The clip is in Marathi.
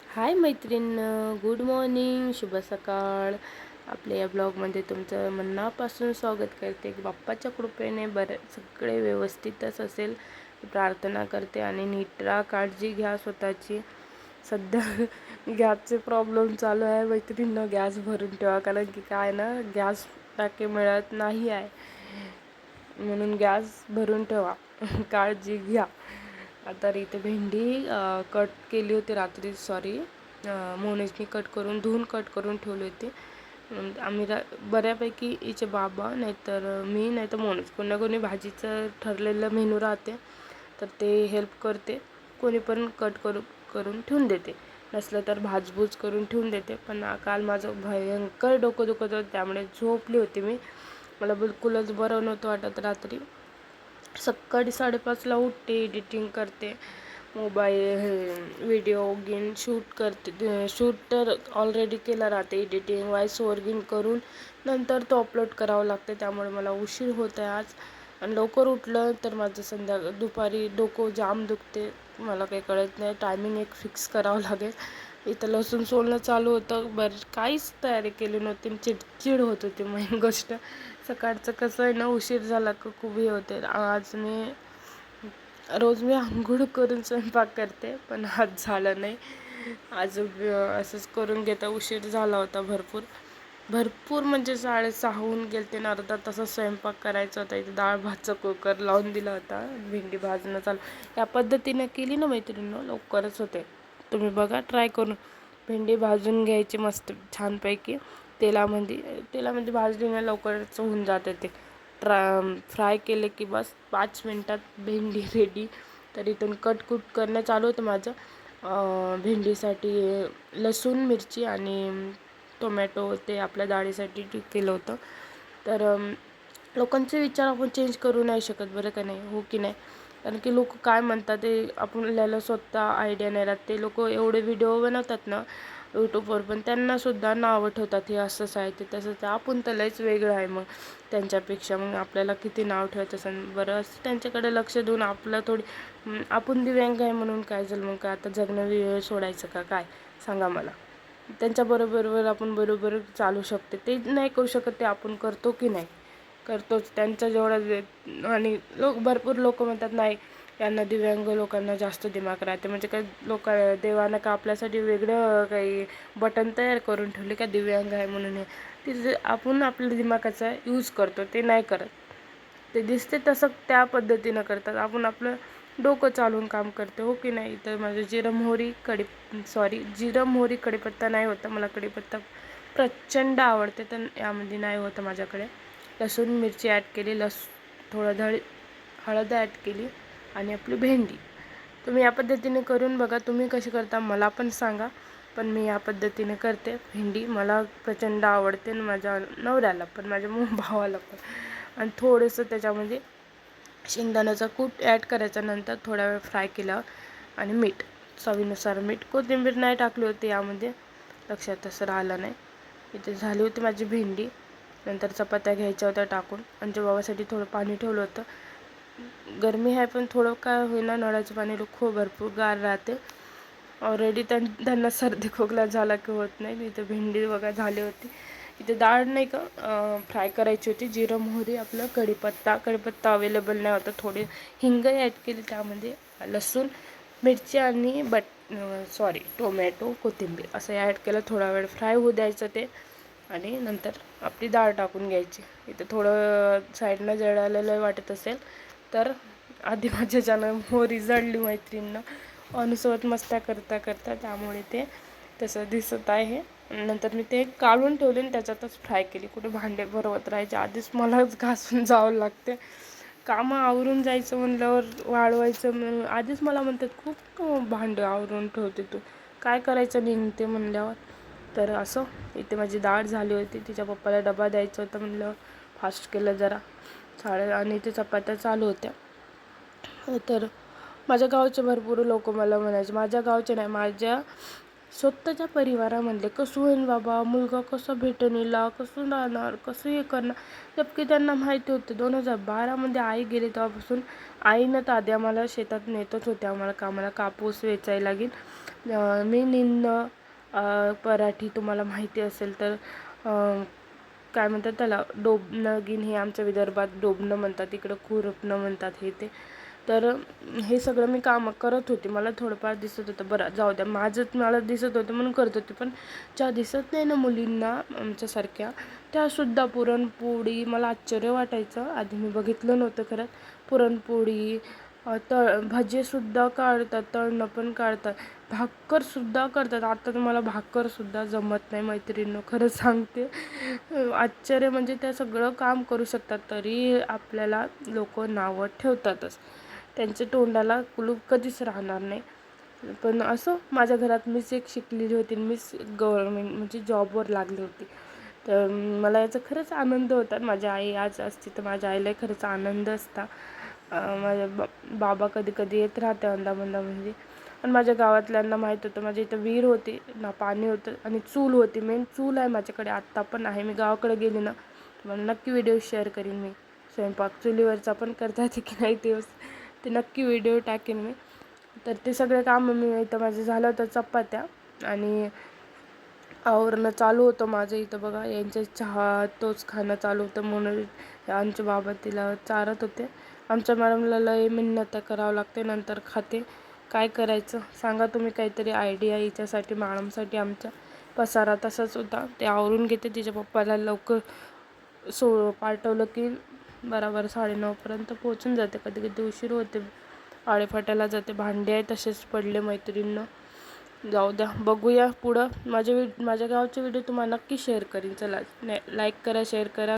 हाय मैत्रीण, गुड मॉर्निंग, शुभ सकाळ. आपल्या या ब्लॉगमध्ये तुमचं मनापासून स्वागत करते. बाप्पाच्या कृपेने सगळे व्यवस्थितच असेल प्रार्थना करते. आणि नीट राहा, काळजी घ्या स्वतःची. सध्या गॅसचे प्रॉब्लेम चालू आहे मैत्रिणींना. गॅस भरून ठेवा, कारण की काय ना, गॅस टाके मिळत नाही आहे, म्हणून गॅस भरून ठेवा. काळजी घ्या. आता इथे भेंडी कट केली होती रात्री, मोनेजनी धुवून कट करून ठेवली होती. आम्ही बऱ्यापैकी हिचे बाबा, नाहीतर मी, नाहीतर मोनेज, कोणा कोणी भाजीचं ठरलेलं मेनू राहते तर ते हेल्प करते. कोणी पण कट करून ठेवून देते, नसलं तर भाजबूज करून ठेवून देते. पण काल माझं भयंकर डोकं दुखत होतं, त्यामुळे झोपली होती मी. मला बिलकुलच बरं नव्हतं वाटत. रात्री सकाळी 5:30ला उठते, एडिटिंग करते, व्हिडिओ गेम शूट करते. शूट तर ऑलरेडी केला राहते, एडिटिंग व्हॉइस ओव्हर गेम करून नंतर तो अपलोड करावा लागते. त्यामुळे मला उशीर होत आहे आज. आणि लवकर उठलं तर माझं दुपारी डोकं जाम दुखते. मला काही कळत नाही, टायमिंग एक फिक्स करावं लागेल. इथं लसूण सोलणं चालू होतं. काहीच तयारी केली नव्हती, चिडचिड होत होती. मेन गोष्ट सकाळचं कसं आहे ना, उशीर झाला का खूप हे होते. रोज मी आंघोळ करून स्वयंपाक करते, पण आज झालं नाही. आज असंच करून घेता. उशीर झाला होता भरपूर म्हणजे 6:30 होऊन गेलते ना. अर्धा तासात स्वयंपाक करायचा होता. इथे डाळ भातचा कुकर लावून दिला होता, भेंडी भाजणं चालू. या पद्धतीने केली ना मैत्रिणींनो, लवकरच होते. तुम्ही बघा, ट्राय करून. भेंडी भाजून घ्यायची मस्त छानपैकी तेलामध्ये भाजली लवकरच होऊन जाते ते. फ्राय केले की बस 5 मिनटात भेंडी रेडी. तर इथून कटकुट करणं चालू होतं माझं. भेंडीसाठी लसूण, मिरची आणि टोमॅटो ते आपल्या डाळीसाठी केलं होतं. तर लोकांचे विचार आपण चेंज करू नाही शकत, बरं का नाही, हो की नाही? कारण की लोक काय म्हणतात ते आपल्याला स्वतः आयडिया नाही राहत. ते लोक एवढे व्हिडिओ बनवतात ना यूट्यूबवर, पण त्यांनासुद्धा नावं ठेवतात, हे असंच आहे, ते तसंच आहे. आपण तर लयच वेगळं आहे मग त्यांच्यापेक्षा. मग आपल्याला किती नाव ठेवायचं असेल. बरं असं त्यांच्याकडे लक्ष देऊन आपलं आपण दिव्यांग आहे म्हणून काय झालं मग? काय आता जगणं सोडायचं का काय? सांगा मला. त्यांच्याबरोबर आपण बरोबर चालू शकते. ते नाही करू शकत, ते आपण करतो की नाही? करतोच. त्यांचा जेवढा आणि भरपूर लोक म्हणतात नाही, यांना दिव्यांग लोकांना जास्त दिमाग राहते. म्हणजे काय, देवानं का आपल्यासाठी वेगळं काही बटन तयार करून ठेवले का दिव्यांग आहे म्हणून? ते आपण आपल्या दिमागाचा यूज करतो, ते नाही करत. ते दिसते तसं त्या पद्धतीनं करतात, आपण आपलं डोकं चालून काम करते, हो की नाही? तर माझं जिरं मोहरी कढीपत्ता नाही होता. मला कढीपत्ता प्रचंड आवडते, तर यामध्ये नाही होतं माझ्याकडे. लसूण मिरची ॲड केली, थोडं हळद ॲड केली आणि आपली भेंडी. तुम्ही या पद्धतीने करून बघा. तुम्ही कशी करता मला पण सांगा. पण मी या पद्धतीने करते. भेंडी मला प्रचंड आवडते, आणि माझ्या नवऱ्याला पण, माझ्या भावाला पण. आणि थोडंसं त्याच्यामध्ये शेंगदाण्याचा कूट ॲड करायचा. नंतर थोडा वेळ फ्राय केल्यावर, आणि मीठ, चवीनुसार मीठ. कोथिंबीर नाही टाकली होती यामध्ये, लक्षात असं राहिलं नाही. इथे झाली होती माझी भेंडी. नंतर चपात्या घ्यायच्या होत्या टाकून. आणि बाबासाठी थोडं पाणी ठेवलं होतं. गरमी आहे पण थोडं काय होईना, नळाचं पाणी खूप भरपूर गार राहते. ऑलरेडी त्यांना सर्दी खोकला झाला की होत नाही. इथे भेंडी वगैरे झाली होती. इथे डाळ नाही का फ्राय करायची होती. जिरं मोहरी, आपलं कढीपत्ता अवेलेबल नाही होता. थोडी हिंग ॲड केली त्यामध्ये. लसूण मिरची आणि टोमॅटो, कोथिंबीर असं ॲड केलं. थोडा वेळ फ्राय होऊ द्यायचं ते, आणि नंतर आपली डाळ टाकून घ्यायची. इथं थोडं साईडनं जळालेलं वाटत असेल तर आधी माझ्याच्यानं मोहरी जळली मैत्रिणींना अनुसोबत मस्त्या करता करता, त्यामुळे ते तसं दिसत आहे. नंतर मी ते काढून ठेवले आणि त्याच्यातच फ्राय केली. कुठे भांडे भरवत राहायचे, आधीच मलाच घासून जावं लागते. कामं आवरून जायचं म्हणल्यावर वाढवायचं आधीच मला म्हणतात, खूप भांडे आवरून ठेवते तू, काय करायचं निघते म्हणल्यावर. तर असं इथे माझी डाळ झाली होती. तिच्या पप्पाला डबा द्यायचा होता म्हणलं फास्ट केलं जरा. आणि इथे चपात्या चालू होत्या. तर माझ्या गावचे भरपूर लोक मला म्हणायचे, माझ्या गावचे नाही, माझ्या स्वतःच्या परिवारामधले, कसं होईन बाबा, मुलगा कसा भेटेन हिला, कसं राहणार, कसं हे करणार. जबकी त्यांना माहिती होतं 2012मध्ये आई गेली तेव्हापासून आईनं तर आधी आम्हाला शेतात नेतच होते, आम्हाला कामाला कापूस वेचायला लागेल. मी पराठी तुम्हाला माहिती असेल तर काय म्हणतात त्याला, डोबणं गिन, हे आमच्या विदर्भात डोबणं म्हणतात, इकडं खुरपणं म्हणतात हे ते. तर हे सगळं मी कामं करत होते, मला थोडंफार दिसत होतं. बरं जाऊ द्या, मला दिसत होतं म्हणून करत होते. पण ज्या दिसत नाही ना मुलींना आमच्यासारख्या, त्यासुद्धा पुरणपोळी, मला आश्चर्य वाटायचं. आधी मी बघितलं नव्हतं खरं. पुरणपोळी, भजेसुद्धा काढतात, तळणं पण काढतात, भाकरसुद्धा करतात. आता तर मला भाकरसुद्धा जमत नाही मैत्रिणींनो, खरं सांगते. आश्चर्य म्हणजे त्या सगळं काम करू शकतात, तरी आपल्याला लोक नावं ठेवतातच. त्यांच्या तोंडाला कुलूप कधीच राहणार नाही. पण असं माझ्या घरात मीच एक शिकलेली होती, मीच गव्हर्मेंट म्हणजे जॉबवर लागली होती. तर मला याचा खरंच आनंद होता. माझी आई आज असती तर माझ्या आईलाही खरंच आनंद असता. माझ्या बाबा कधी कधी येत राहते अंदामंदामध्ये. आणि माझ्या गावातल्यांना माहीत होतं, माझ्या इथं विहीर होती ना, पाणी होतं आणि चूल होती. मेन चूल आहे माझ्याकडे, आत्ता पण आहे. मी गावाकडे गेली ना मला नक्की व्हिडिओ शेअर करीन. मी स्वयंपाक चुलीवरचा पण करता येते की नाही ते नक्की व्हिडिओ टाकेन मी. तर ते सगळे काम मी इथं माझं झालं होतं. चपात्या आणि आवरणं चालू होतं माझं इथं बघा. यांच्या चहा तोच खाणं चालू होतं म्हणून आमचे बाबा तिला चारत होते. आमच्या मॅडमला लय मिन्नत करावं लागते, नंतर खाते. काय करायचं सांगा तुम्ही, काहीतरी आयडिया हिच्यासाठी, मॅडमसाठी. आमच्या पसारा तसाच होता, ते आवरून घेते. तिच्या पप्पाला लवकर पाठवलं की बरोबर 9:30पर्यंत पोहोचून जाते. कधी कधी उशीर होते, आळेफाट्याला जाते. भांडे आहे तसेच पडले मैत्रिणींनो. जाऊ द्या, बघूया पुढं. माझ्या गावचे व्हिडिओ तुम्हाला नक्की शेअर करीन. चला, लाईक करा, शेअर करा.